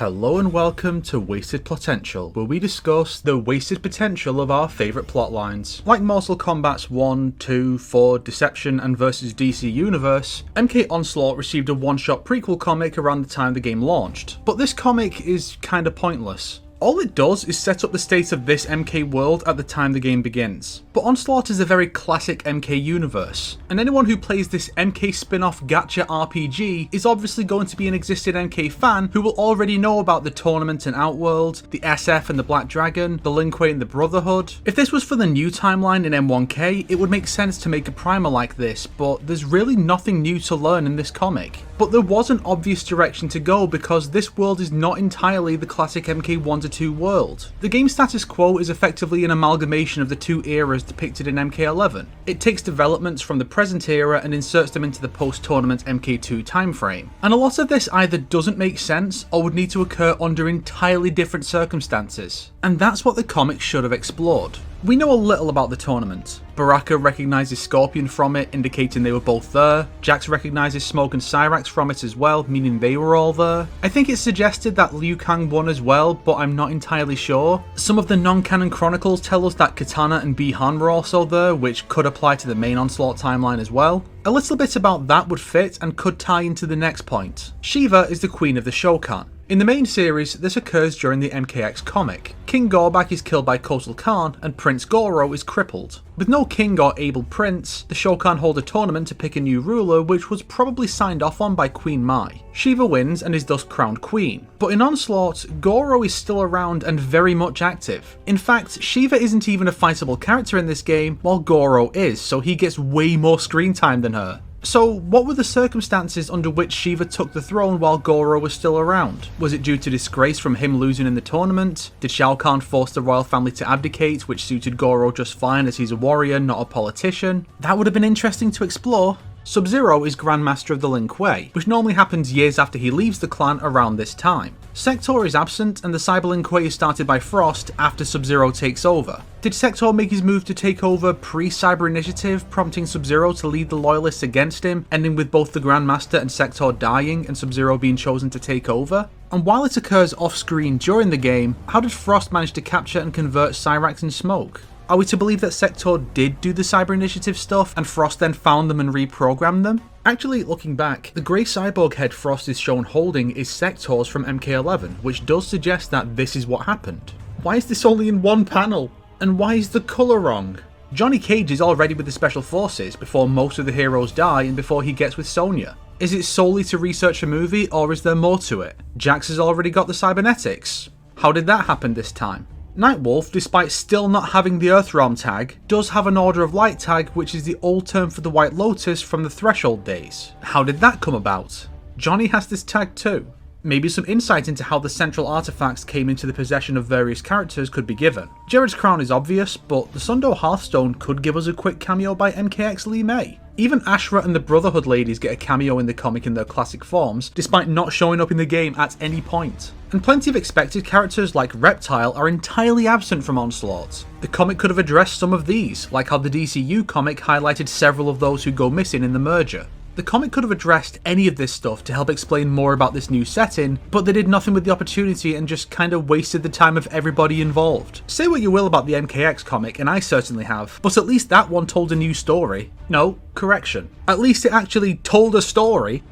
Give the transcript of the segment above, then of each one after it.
Hello and welcome to Wasted Plotential, where we discuss the wasted potential of our favourite plotlines. Like Mortal Kombat's 1, 2, 4, Deception and vs DC Universe, MK Onslaught received a one-shot prequel comic around the time the game launched, but this comic is kinda pointless. All it does is set up the state of this MK world at the time the game begins. But Onslaught is a very classic MK universe, and anyone who plays this MK spin-off gacha RPG is obviously going to be an existing MK fan who will already know about the tournament and Outworld, the SF and the Black Dragon, the Lin Kuei and the Brotherhood. If this was for the new timeline in M1K, it would make sense to make a primer like this, but there's really nothing new to learn in this comic. But there was an obvious direction to go because this world is not entirely the classic MK 1-2 world. The game status quo is effectively an amalgamation of the two eras depicted in MK11. It takes developments from the present era and inserts them into the post-tournament MK2 timeframe. And a lot of this either doesn't make sense or would need to occur under entirely different circumstances. And that's what the comic should have explored. We know a little about the tournament. Baraka recognises Scorpion from it, indicating they were both there. Jax recognises Smoke and Cyrax from it as well, meaning they were all there. I think it's suggested that Liu Kang won as well, but I'm not entirely sure. Some of the non-canon chronicles tell us that Katana and Bi-Han were also there, which could apply to the main Onslaught timeline as well. A little bit about that would fit and could tie into the next point. Shiva is the queen of the Shokan. In the main series, this occurs during the MKX comic. King Gorbak is killed by Kotal Khan and Prince Goro is crippled. With no king or able prince, the Shokan hold a tournament to pick a new ruler, which was probably signed off on by Queen Mai. Shiva wins and is thus crowned queen. But in Onslaught, Goro is still around and very much active. In fact, Shiva isn't even a fightable character in this game, while Goro is, so he gets way more screen time than her. So, what were the circumstances under which Shiva took the throne while Goro was still around? Was it due to disgrace from him losing in the tournament? Did Shao Kahn force the royal family to abdicate, which suited Goro just fine as he's a warrior, not a politician? That would have been interesting to explore. Sub-Zero is Grandmaster of the Lin Kuei, which normally happens years after he leaves the clan around this time. Sector is absent, and the Cyber Lin Kuei is started by Frost after Sub-Zero takes over. Did Sector make his move to take over pre-Cyber Initiative, prompting Sub-Zero to lead the Loyalists against him, ending with both the Grandmaster and Sector dying and Sub-Zero being chosen to take over? And while it occurs off-screen during the game, how did Frost manage to capture and convert Cyrax and Smoke? Are we to believe that Sector did do the Cyber Initiative stuff and Frost then found them and reprogrammed them? Actually, looking back, the grey cyborg head Frost is shown holding is Sector's from MK11, which does suggest that this is what happened. Why is this only in one panel? And why is the colour wrong? Johnny Cage is already with the Special Forces before most of the heroes die and before he gets with Sonya. Is it solely to research a movie, or is there more to it? Jax has already got the cybernetics. How did that happen this time? Nightwolf, despite still not having the Earthrealm tag, does have an Order of Light tag, which is the old term for the White Lotus from the Threshold days. How did that come about? Johnny has this tag too. Maybe some insight into how the central artifacts came into the possession of various characters could be given. Jared's crown is obvious, but the Sundo Hearthstone could give us a quick cameo by MKX Lee May. Even Ashra and the Brotherhood ladies get a cameo in the comic in their classic forms, despite not showing up in the game at any point. And plenty of expected characters like Reptile are entirely absent from Onslaught. The comic could have addressed some of these, like how the DCU comic highlighted several of those who go missing in the merger. The comic could have addressed any of this stuff to help explain more about this new setting, but they did nothing with the opportunity and just kinda wasted the time of everybody involved. Say what you will about the MKX comic, and I certainly have, but at least that one told a new story. No, correction. At least it actually told a story.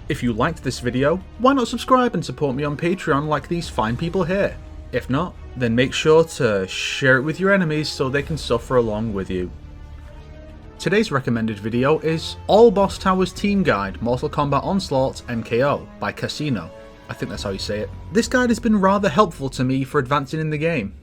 If you liked this video, why not subscribe and support me on Patreon like these fine people here? If not, then make sure to share it with your enemies so they can suffer along with you. Today's recommended video is All Boss Towers Team Guide Mortal Kombat Onslaught MKO by Casino. I think that's how you say it. This guide has been rather helpful to me for advancing in the game.